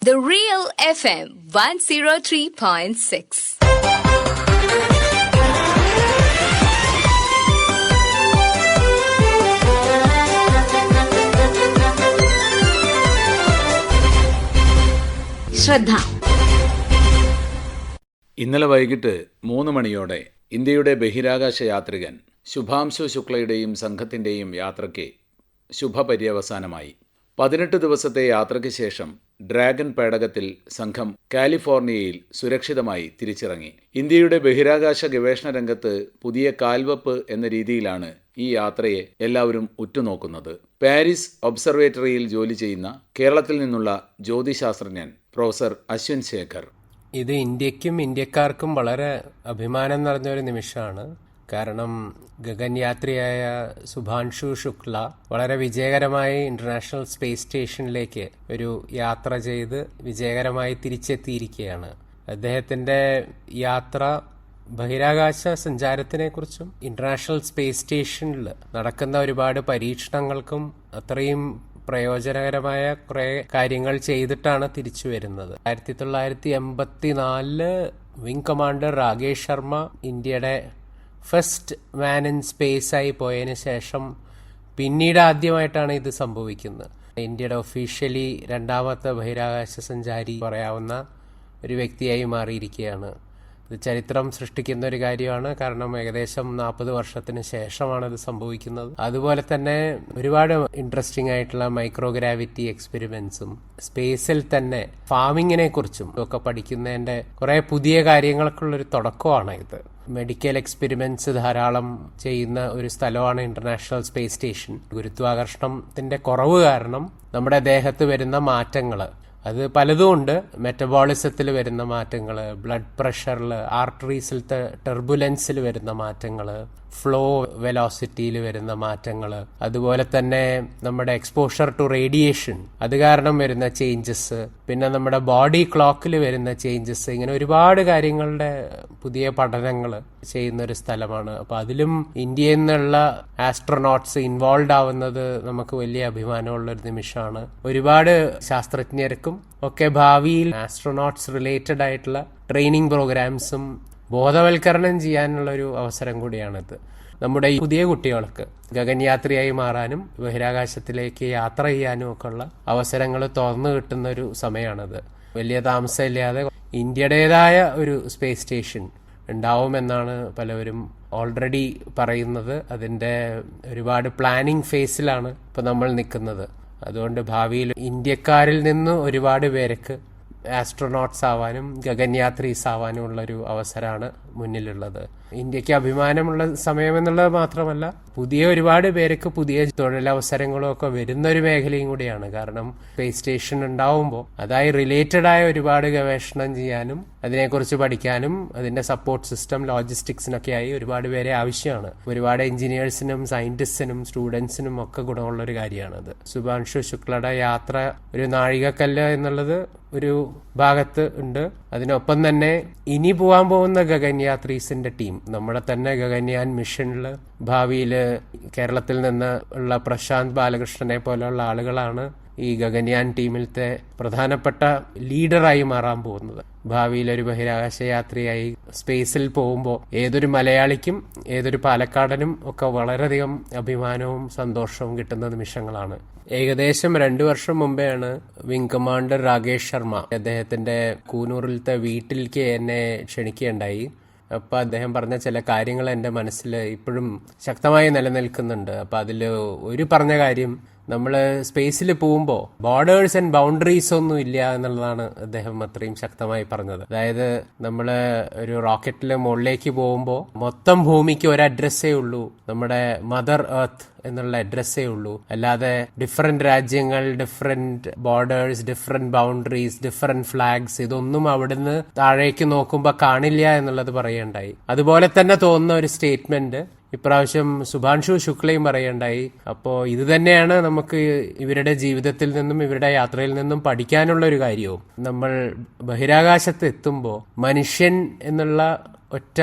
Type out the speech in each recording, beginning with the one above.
The Real FM 103.6. ശ്രദ്ധ. ഇന്നലെ വൈകിട്ട് 3 മണിയോടെ ഇന്ത്യയുടെ ബഹിരാകാശ യാത്രികൻ ശുഭാംശു ശുക്ലയുടെയും സംഘത്തിൻ്റെയും യാത്രയ്ക്ക് ശുഭപര്യവസാനമായി. 18 ദിവസത്തെ യാത്രയ്ക്ക് ശേഷം ഡ്രാഗൺ പേടകത്തിൽ സംഘം കാലിഫോർണിയയിൽ സുരക്ഷിതമായി തിരിച്ചിറങ്ങി. ഇന്ത്യയുടെ ബഹിരാകാശ ഗവേഷണ രംഗത്ത് പുതിയ കാൽവെപ്പ് എന്ന രീതിയിലാണ് ഈ യാത്രയെ എല്ലാവരും ഉറ്റുനോക്കുന്നത്. പാരീസ് ഒബ്സർവേറ്ററിയിൽ ജോലി ചെയ്യുന്ന കേരളത്തിൽ നിന്നുള്ള ജ്യോതിശാസ്ത്രജ്ഞൻ പ്രൊഫസർ അശ്വിൻ ശേഖർ. ഇത് ഇന്ത്യക്കും ഇന്ത്യക്കാർക്കും വളരെ അഭിമാനം നിറഞ്ഞൊരു നിമിഷമാണ്. കാരണം ഗഗൻയാത്രിയായ ശുഭാംശു ശുക്ല വളരെ വിജയകരമായി ഇന്റർനാഷണൽ സ്പേസ് സ്റ്റേഷനിലേക്ക് ഒരു യാത്ര ചെയ്ത് വിജയകരമായി തിരിച്ചെത്തിയിരിക്കുകയാണ്. അദ്ദേഹത്തിന്റെ യാത്ര ബഹിരാകാശ സഞ്ചാരത്തിനെ കുറിച്ചും ഇന്റർനാഷണൽ സ്പേസ് സ്റ്റേഷനിൽ നടക്കുന്ന ഒരുപാട് പരീക്ഷണങ്ങൾക്കും അത്രയും പ്രയോജനകരമായ കുറെ കാര്യങ്ങൾ ചെയ്തിട്ടാണ് തിരിച്ചു വരുന്നത്. 1984 വിംഗ് കമാൻഡർ രാകേഷ് ശർമ്മ ഇന്ത്യയുടെ ഫസ്റ്റ് മാൻ ഇൻ സ്പേസ് ആയി പോയതിന് ശേഷം പിന്നീട് ആദ്യമായിട്ടാണ് ഇത് സംഭവിക്കുന്നത്. ഇന്ത്യയുടെ ഒഫീഷ്യലി രണ്ടാമത്തെ ബഹിരാകാശ സഞ്ചാരി പറയാവുന്ന ഒരു വ്യക്തിയായി മാറിയിരിക്കുകയാണ്. ഇത് ചരിത്രം സൃഷ്ടിക്കുന്ന ഒരു കാര്യമാണ്. കാരണം ഏകദേശം 40 വർഷത്തിന് ശേഷമാണ് ഇത് സംഭവിക്കുന്നത്. അതുപോലെ തന്നെ ഒരുപാട് ഇൻട്രസ്റ്റിംഗ് ആയിട്ടുള്ള മൈക്രോഗ്രാവിറ്റി എക്സ്പെരിമെന്റ്സും സ്പേസിൽ തന്നെ ഫാമിങ്ങിനെ കുറിച്ചും ഒക്കെ പഠിക്കുന്നതിന്റെ കുറെ പുതിയ കാര്യങ്ങൾക്കുള്ളൊരു തുടക്കമാണ് ഇത്. മെഡിക്കൽ എക്സ്പെരിമെന്റ്സ് ധാരാളം ചെയ്യുന്ന ഒരു സ്ഥലമാണ് ഇന്റർനാഷണൽ സ്പേസ് സ്റ്റേഷൻ. ഗുരുത്വാകർഷണത്തിന്റെ കുറവ് കാരണം നമ്മുടെ ദേഹത്ത് വരുന്ന മാറ്റങ്ങള് അത് പലതും ഉണ്ട്. മെറ്റബോളിസത്തിൽ വരുന്ന മാറ്റങ്ങൾ, ബ്ലഡ് പ്രഷറിൽ, ആർട്ടറീസിലത്തെ ടെർബുലൻസിൽ വരുന്ന മാറ്റങ്ങൾ, ഫ്ലോ വെലോസിറ്റിയിൽ വരുന്ന മാറ്റങ്ങൾ, അതുപോലെ തന്നെ നമ്മുടെ എക്സ്പോഷർ ടു റേഡിയേഷൻ അത് കാരണം വരുന്ന ചേഞ്ചസ്, പിന്നെ നമ്മുടെ ബോഡി ക്ലോക്കിൽ വരുന്ന ചേഞ്ചസ്, ഇങ്ങനെ ഒരുപാട് കാര്യങ്ങളുടെ പുതിയ പഠനങ്ങൾ ചെയ്യുന്ന ഒരു സ്ഥലമാണ്. അപ്പൊ അതിലും ഇന്ത്യയിൽ നിന്നുള്ള ആസ്ട്രോനോട്ട്സ് ഇൻവോൾവ് ആവുന്നത് നമുക്ക് വലിയ അഭിമാനമുള്ള ഒരു നിമിഷമാണ്. ഒരുപാട് ശാസ്ത്രജ്ഞർക്കും ഒക്കെ ഭാവിയിൽ ആസ്ട്രോനോട്ട്സ് റിലേറ്റഡ് ആയിട്ടുള്ള ട്രെയിനിങ് പ്രോഗ്രാംസും ബോധവൽക്കരണം ചെയ്യാനുള്ള ഒരു അവസരം കൂടിയാണിത്. നമ്മുടെ ഈ പുതിയ കുട്ടികൾക്ക് ഗഗൻയാത്രിയായി മാറാനും ബഹിരാകാശത്തിലേക്ക് യാത്ര ചെയ്യാനും ഒക്കെ ഉള്ള അവസരങ്ങൾ തുറന്നു കിട്ടുന്ന ഒരു സമയമാണിത്. വലിയ താമസമില്ലാതെ ഇന്ത്യയുടേതായ ഒരു സ്പേസ് സ്റ്റേഷൻ ഉണ്ടാവുമെന്നാണ് പലവരും ഓൾറെഡി പറയുന്നത്. അതിന്റെ ഒരുപാട് പ്ലാനിങ് ഫേസിലാണ് ഇപ്പൊ നമ്മൾ നിൽക്കുന്നത്. അതുകൊണ്ട് ഭാവിയിൽ ഇന്ത്യക്കാരിൽ നിന്ന് ഒരുപാട് പേർക്ക് ആസ്ട്രോനോട്ട്സ് ആവാനും ഗഗൻയാത്രീസ് ആവാനും ഉള്ളൊരു അവസരമാണ് മുന്നിലുള്ളത്. ഇന്ത്യക്ക് അഭിമാനമുള്ള സമയമെന്നുള്ളത് മാത്രമല്ല, പുതിയ ഒരുപാട് പേർക്ക് പുതിയ തൊഴിലവസരങ്ങളും ഒക്കെ വരുന്ന ഒരു മേഖലയും കൂടിയാണ്. കാരണം സ്പേസ് സ്റ്റേഷൻ ഉണ്ടാവുമ്പോൾ അതായി റിലേറ്റഡ് ആയ ഒരുപാട് ഗവേഷണം ചെയ്യാനും അതിനെക്കുറിച്ച് പഠിക്കാനും അതിന്റെ സപ്പോർട്ട് സിസ്റ്റം ലോജിസ്റ്റിക്സിനൊക്കെ ആയി ഒരുപാട് പേരെ ആവശ്യമാണ്. ഒരുപാട് എഞ്ചിനീയേഴ്സിനും സയന്റിസ്റ്റിനും സ്റ്റുഡൻസിനും ഒക്കെ ഗുണമുള്ള ഒരു കാര്യമാണത്. ശുഭാംശു ശുക്ലയുടെ യാത്ര ഒരു നാഴികക്കല്ല് എന്നുള്ളത് ഒരു ഭാഗത്ത് ഉണ്ട്. അതിനൊപ്പം തന്നെ ഇനി പോകാൻ പോകുന്ന ഗഗൻയാത്രീസിന്റെ ടീം, നമ്മുടെ തന്നെ ഗഗൻയാൻ മിഷനിൽ ഭാവിയിൽ കേരളത്തിൽ നിന്ന് ഉള്ള പ്രശാന്ത് ബാലകൃഷ്ണനെ പോലെയുള്ള ആളുകളാണ് ഈ ഗഗൻയാൻ ടീമിലത്തെ പ്രധാനപ്പെട്ട ലീഡറായി മാറാൻ പോകുന്നത്. ഭാവിയിൽ ഒരു ബഹിരാകാശ യാത്രയായി സ്പേസിൽ പോകുമ്പോൾ ഏതൊരു മലയാളിക്കും ഏതൊരു പാലക്കാടനും ഒക്കെ വളരെയധികം അഭിമാനവും സന്തോഷവും കിട്ടുന്ന നിമിഷങ്ങളാണ്. ഏകദേശം 2 വർഷം മുമ്പെയാണ് വിംഗ് കമാൻഡർ രാകേഷ് ശർമ്മ അദ്ദേഹത്തിന്റെ കൂനൂറിലത്തെ വീട്ടിലേക്ക് എന്നെ ക്ഷണിക്കുകയുണ്ടായി. അപ്പൊ അദ്ദേഹം പറഞ്ഞ ചില കാര്യങ്ങൾ എന്റെ മനസ്സിൽ ഇപ്പോഴും ശക്തമായി നിലനിൽക്കുന്നുണ്ട്. അപ്പൊ അതില് ഒരു പറഞ്ഞ കാര്യം, നമ്മള് സ്പേസിൽ പോകുമ്പോൾ ബോർഡേഴ്സ് ആൻഡ് ബൗണ്ടറീസ് ഒന്നും ഇല്ല എന്നുള്ളതാണ് അദ്ദേഹം അത്രയും ശക്തമായി പറഞ്ഞത്. അതായത് നമ്മള് ഒരു റോക്കറ്റില് മുകളിലേക്ക് പോകുമ്പോൾ മൊത്തം ഭൂമിക്ക് ഒരു അഡ്രസ്സേ ഉള്ളൂ, നമ്മുടെ മദർ എർത്ത് എന്നുള്ള അഡ്രസ്സേ ഉള്ളൂ. അല്ലാതെ ഡിഫറെന്റ് രാജ്യങ്ങൾ, different borders, different boundaries, different flags ഇതൊന്നും അവിടുന്ന് താഴേക്ക് നോക്കുമ്പോൾ കാണില്ല എന്നുള്ളത് പറയുണ്ടായി. അതുപോലെ തന്നെ തോന്നുന്ന ഒരു സ്റ്റേറ്റ്മെന്റ് ഇപ്രാവശ്യം ശുഭാംശു ശുക്ലയും പറയണ്ടായി. അപ്പോ ഇത് തന്നെയാണ് നമുക്ക് ഇവരുടെ ജീവിതത്തിൽ നിന്നും ഇവരുടെ യാത്രയിൽ നിന്നും പഠിക്കാനുള്ള ഒരു കാര്യവും. നമ്മൾ ബഹിരാകാശത്ത് എത്തുമ്പോൾ മനുഷ്യൻ എന്നുള്ള ഒറ്റ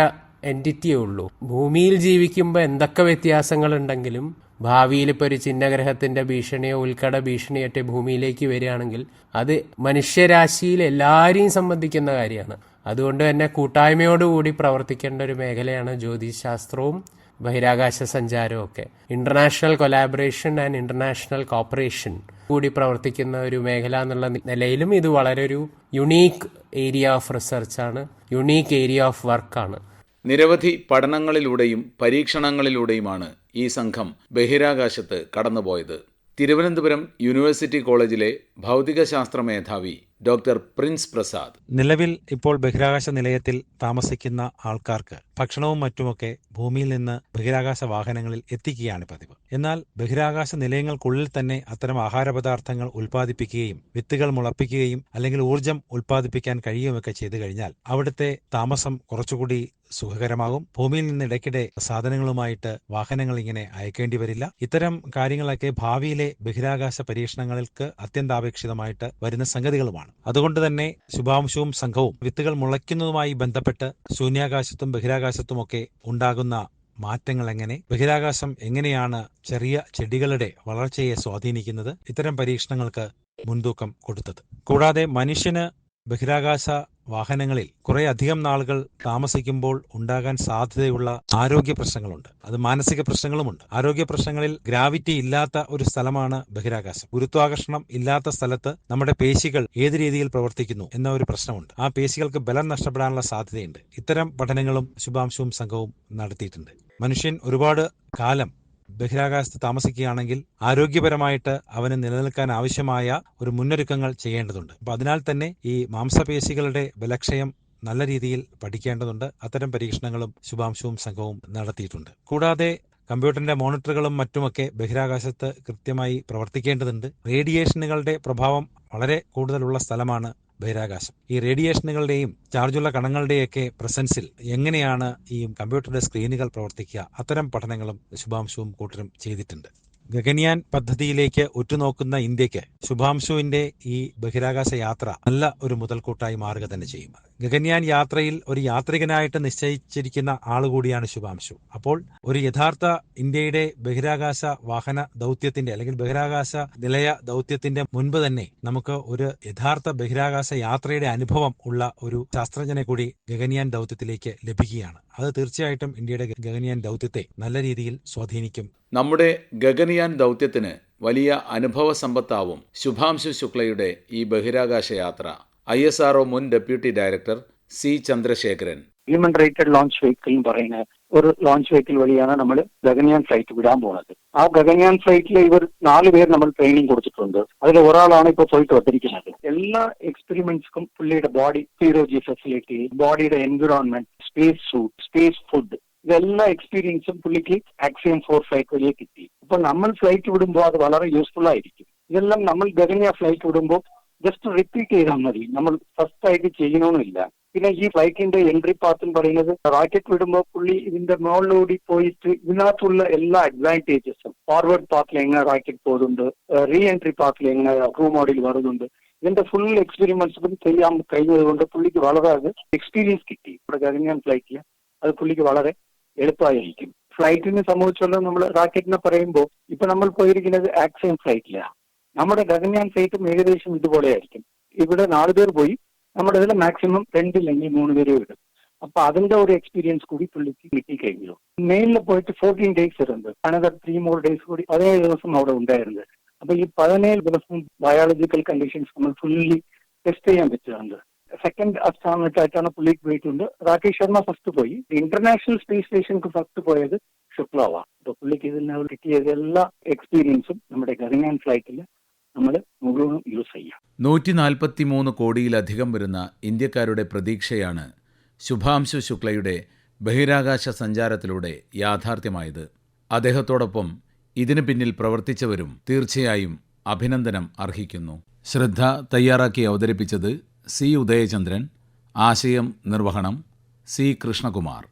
എൻറ്റിറ്റിയേ ഉള്ളൂ. ഭൂമിയിൽ ജീവിക്കുമ്പോൾ എന്തൊക്കെ വ്യത്യാസങ്ങൾ ഉണ്ടെങ്കിലും ഭാവിയിൽ ഇപ്പോൾ ഒരു ചിഹ്നഗ്രഹത്തിൻ്റെ ഭീഷണിയോ ഉൽക്കട ഭീഷണിയൊക്കെ ഭൂമിയിലേക്ക് വരികയാണെങ്കിൽ അത് മനുഷ്യരാശിയിൽ എല്ലാവരെയും സംബന്ധിക്കുന്ന കാര്യമാണ്. അതുകൊണ്ട് തന്നെ കൂട്ടായ്മയോടുകൂടി പ്രവർത്തിക്കേണ്ട ഒരു മേഖലയാണ് ജ്യോതിശാസ്ത്രവും ബഹിരാകാശ സഞ്ചാരവും ഒക്കെ. International collaboration and international cooperation കൂടി പ്രവർത്തിക്കുന്ന ഒരു മേഖല എന്നുള്ള നിലയിലും ഇത് വളരെ ഒരു യുണീക്ക് ഏരിയ ഓഫ് റിസർച്ചാണ്, യുണീക്ക് ഏരിയ ഓഫ് വർക്കാണ്. നിരവധി പഠനങ്ങളിലൂടെയും പരീക്ഷണങ്ങളിലൂടെയുമാണ് ഈ സംഘം ബഹിരാകാശത്ത് കടന്നുപോയത്. തിരുവനന്തപുരം യൂണിവേഴ്സിറ്റി കോളേജിലെ ഭൗതികശാസ്ത്ര മേധാവി ഡോക്ടർ പ്രിൻസ് പ്രസാദ്. നിലവിൽ ഇപ്പോൾ ബഹിരാകാശ നിലയത്തിൽ താമസിക്കുന്ന ആൾക്കാർക്ക് ഭക്ഷണവും മറ്റുമൊക്കെ ഭൂമിയിൽ നിന്ന് ബഹിരാകാശ വാഹനങ്ങളിൽ എത്തിക്കുകയാണ് പതിവ്. എന്നാൽ ബഹിരാകാശ നിലയങ്ങൾക്കുള്ളിൽ തന്നെ അത്തരം ആഹാരപദാർത്ഥങ്ങൾ ഉൽപ്പാദിപ്പിക്കുകയും വിത്തുകൾ മുളപ്പിക്കുകയും അല്ലെങ്കിൽ ഊർജം ഉൽപ്പാദിപ്പിക്കാൻ കഴിയുമൊക്കെ ചെയ്തു കഴിഞ്ഞാൽ അവിടുത്തെ താമസം കുറച്ചുകൂടി സുഖകരമാകും. ഭൂമിയിൽ നിന്ന് ഇടയ്ക്കിടെ സാധനങ്ങളുമായിട്ട് വാഹനങ്ങൾ ഇങ്ങനെ അയക്കേണ്ടി വരില്ല. ഇത്തരം കാര്യങ്ങളൊക്കെ ഭാവിയിലെ ബഹിരാകാശ പരീക്ഷണങ്ങൾക്ക് അത്യന്താപേക്ഷിതമായിട്ട് വരുന്ന സംഗതികളുമാണ്. അതുകൊണ്ട് തന്നെ ശുഭാംശുവും സംഘവും വിത്തുകൾ മുളയ്ക്കുന്നതുമായി ബന്ധപ്പെട്ട് ശൂന്യാകാശത്തും ബഹിരാകാശത്തുമൊക്കെ ഉണ്ടാകുന്ന മാറ്റങ്ങൾ എങ്ങനെ, ബഹിരാകാശം എങ്ങനെയാണ് ചെറിയ ചെടികളുടെ വളർച്ചയെ സ്വാധീനിക്കുന്നത്, ഇത്തരം പരീക്ഷണങ്ങൾക്ക് മുൻതൂക്കം കൊടുത്തത്. കൂടാതെ മനുഷ്യന് ബഹിരാകാശ വാഹനങ്ങളിൽ കുറെ അധികം നാളുകൾ താമസിക്കുമ്പോൾ ഉണ്ടാകാൻ സാധ്യതയുള്ള ആരോഗ്യ പ്രശ്നങ്ങളുണ്ട്. അത് മാനസിക പ്രശ്നങ്ങളുമുണ്ട്. ആരോഗ്യ പ്രശ്നങ്ങളിൽ ഗ്രാവിറ്റി ഇല്ലാത്ത ഒരു സ്ഥലമാണ് ബഹിരാകാശം. ഗുരുത്വാകർഷണം ഇല്ലാത്ത സ്ഥലത്ത് നമ്മുടെ പേശികൾ ഏത് രീതിയിൽ പ്രവർത്തിക്കുന്നു എന്ന ഒരു പ്രശ്നമുണ്ട്. ആ പേശികൾക്ക് ബലം നഷ്ടപ്പെടാനുള്ള സാധ്യതയുണ്ട്. ഇത്തരം പഠനങ്ങളും ശുഭാംശുവും സംഘവും നടത്തിയിട്ടുണ്ട്. മനുഷ്യൻ ഒരുപാട് കാലം ബഹിരാകാശത്ത് താമസിക്കുകയാണെങ്കിൽ ആരോഗ്യപരമായിട്ട് അവന് നിലനിൽക്കാൻ ആവശ്യമായ ഒരു മുന്നൊരുക്കങ്ങൾ ചെയ്യേണ്ടതുണ്ട്. അപ്പൊ അതിനാൽ തന്നെ ഈ മാംസപേശികളുടെ ബലക്ഷയം നല്ല രീതിയിൽ പഠിക്കേണ്ടതുണ്ട്. അത്തരം പരീക്ഷണങ്ങളും ശുഭാംശുവും സംഘവും നടത്തിയിട്ടുണ്ട്. കൂടാതെ കമ്പ്യൂട്ടറിന്റെ മോണിറ്ററുകളും മറ്റുമൊക്കെ ബഹിരാകാശത്ത് കൃത്യമായി പ്രവർത്തിക്കേണ്ടതുണ്ട്. റേഡിയേഷനുകളുടെ പ്രഭാവം വളരെ കൂടുതലുള്ള സ്ഥലമാണ് ബഹിരാകാശം. ഈ റേഡിയേഷനുകളുടെയും ചാർജുള്ള കണങ്ങളുടെയൊക്കെ പ്രസൻസിൽ എങ്ങനെയാണ് ഈ കമ്പ്യൂട്ടറിന്റെ സ്ക്രീനുകൾ പ്രവർത്തിക്കുക, അത്തരം പഠനങ്ങളും ശുഭാംശുവും കൂട്ടരും ചെയ്തിട്ടുണ്ട്. ഗഗൻയാൻ പദ്ധതിയിലേക്ക് ഉറ്റുനോക്കുന്ന ഇന്ത്യക്ക് ശുഭാംശുവിന്റെ ഈ ബഹിരാകാശ യാത്ര നല്ല ഒരു മുതൽക്കൂട്ടായി മാറുക തന്നെ ചെയ്യും. ഗഗൻയാൻ യാത്രയിൽ ഒരു യാത്രികനായിട്ട് നിശ്ചയിച്ചിരിക്കുന്ന ആളുകൂടിയാണ് ശുഭാംശു. അപ്പോൾ ഒരു യഥാർത്ഥ ഇന്ത്യയുടെ ബഹിരാകാശ വാഹന ദൗത്യത്തിന്റെ അല്ലെങ്കിൽ ബഹിരാകാശ നിലയ ദൗത്യത്തിന്റെ മുൻപ് തന്നെ നമുക്ക് ഒരു യഥാർത്ഥ ബഹിരാകാശ യാത്രയുടെ അനുഭവം ഉള്ള ഒരു ശാസ്ത്രജ്ഞനെ കൂടി ഗഗൻയാൻ ദൗത്യത്തിലേക്ക് ലഭിക്കുകയാണ്. അത് തീർച്ചയായിട്ടും ഇന്ത്യയുടെ ഗഗൻയാൻ ദൗത്യത്തെ നല്ല രീതിയിൽ സ്വാധീനിക്കും. നമ്മുടെ ഗഗൻയാൻ ദൗത്യത്തിന് വലിയ അനുഭവ സമ്പത്താവും ശുഭാംശു ശുക്ലയുടെ ഈ ബഹിരാകാശ യാത്ര. ISRO മുൻ deputy director C Chandrasekharan. Human rated launch vehicle എന്ന് പറയുന്ന ഒരു ലോഞ്ച് വെഹിക്കിൾ വഴിയാണ് നമ്മൾ ഗഗൻയാൻ ഫ്ലൈറ്റ് വിടാൻ പോകുന്നത്. ആ ഗഗൻയാൻ ഫ്ലൈറ്റിൽ ഇവർ 4 പേർ നമ്മൾ ട്രെയിനിങ് കൊടുത്തിട്ടുണ്ട്. അതിൽ ഒരാളാണ് ഇപ്പോൾ പോയിട്ട് വന്നിരിക്കുന്നത്. എല്ലാ എക്സ്പെരിമെന്റ്സും പുള്ളിയുടെ ബോഡി സീറോജി ഫെസിലിറ്റി, ബോഡിയുടെ environment, space suit, space food, ഇതെല്ലാ എക്സ്പീരിയൻസും പുള്ളിക്ക് ആക്സിയം 4 ഫ്ലൈറ്റ് വഴിയെ കിട്ടി. അപ്പൊ നമ്മൾ ഫ്ലൈറ്റ് വിടുമ്പോൾ അത് വളരെ യൂസ്ഫുൾ ആയിരിക്കും. ഇതെല്ലാം നമ്മൾ ഗഗൻയാൻ ഫ്ലൈറ്റ് വിടുമ്പോൾ ജസ്റ്റ് റിപ്പീറ്റ് ചെയ്താൽ മതി. നമ്മൾ ഫസ്റ്റ് ആയിട്ട് ചെയ്യണമെന്നില്ല. പിന്നെ ഈ ഫ്ലൈറ്റിന്റെ എൻട്രി പാത്ത് എന്ന് പറയുന്നത് റാക്കറ്റ് വിടുമ്പോൾ പുള്ളി ഇതിന്റെ മുകളിലൂടി പോയിട്ട് ഇതിനകത്തുള്ള എല്ലാ അഡ്വാൻറ്റേജസും ഫോർവേഡ് പാത്തിൽ എങ്ങനെ റാക്കറ്റ് പോകുന്നുണ്ട്, റീ എൻട്രി പാത്തിൽ എങ്ങനെ ക്രൂ മോഡിൽ വരുന്നുണ്ട്, ഇതിന്റെ ഫുൾ എക്സ്പെരിമെന്റ്സ് ചെയ്യാൻ കഴിഞ്ഞത് കൊണ്ട് പുള്ളിക്ക് വളരെ എക്സ്പീരിയൻസ് കിട്ടി. ഇവിടെ ഗഗൻയാൻ ഫ്ലൈറ്റിൽ അത് പുള്ളിക്ക് വളരെ എളുപ്പമായിരിക്കും. ഫ്ലൈറ്റിനെ സംബന്ധിച്ചുള്ള നമ്മൾ റാക്കറ്റിനെ പറയുമ്പോൾ ഇപ്പൊ നമ്മൾ പോയിരിക്കുന്നത് ആക്സിയം ഫ്ലൈറ്റിലാണ്. നമ്മുടെ ഗഗൻയാൻ ഫ്ലൈറ്റും ഏകദേശം ഇതുപോലെ ആയിരിക്കും. ഇവിടെ 4 പേർ പോയി, നമ്മുടെ ഇതിൽ മാക്സിമം 2 അല്ലെങ്കിൽ 3 പേരെ വിടും. അപ്പൊ അതിന്റെ ഒരു എക്സ്പീരിയൻസ് കൂടി പുള്ളിക്ക് കിട്ടിക്കഴിഞ്ഞു. മെയിനിൽ പോയിട്ട് 14 days ഇരുന്നത്, അനദർ 3 more days കൂടി 17 ദിവസം അവിടെ ഉണ്ടായിരുന്നത്. അപ്പൊ ഈ 17 ദിവസം ബയോളജിക്കൽ കണ്ടീഷൻസ് നമ്മൾ ഫുള്ളി ടെസ്റ്റ് ചെയ്യാൻ പറ്റുന്നുണ്ട്. സെക്കൻഡ് അസ്ട്രോണറ്റ് ആയിട്ടാണ് പുള്ളിക്ക് പോയിട്ടുണ്ട്. രാകേഷ് ശർമ്മ ഫസ്റ്റ് പോയി. ഇന്റർനാഷണൽ സ്പേസ് സ്റ്റേഷനിക്ക് ഫസ്റ്റ് പോയത് ശുക്ലാവാണ്. അപ്പൊ പുള്ളിക്ക് ഇതിന് കിട്ടിയത് എല്ലാ എക്സ്പീരിയൻസും നമ്മുടെ ഗഗൻയാൻ ഫ്ലൈറ്റിൽ നമ്മൾ മുഴുവൻ യൂസ് ചെയ്യാം. 143 കോടിയിലധികം വരുന്ന ഇന്ത്യക്കാരുടെ പ്രതീക്ഷയാണ് ശുഭാംശു ശുക്ലയുടെ ബഹിരാകാശ സഞ്ചാരത്തിലൂടെ യാഥാർത്ഥ്യമായത്. അദ്ദേഹത്തോടൊപ്പം ഇതിനു പിന്നിൽ പ്രവർത്തിച്ചവരും തീർച്ചയായും അഭിനന്ദനം അർഹിക്കുന്നു. ശ്രദ്ധ തയ്യാറാക്കി അവതരിപ്പിച്ചത് C ഉദയചന്ദ്രൻ. ആശയം നിർവഹണം C കൃഷ്ണകുമാർ.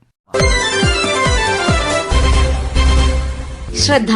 ശ്രദ്ധ.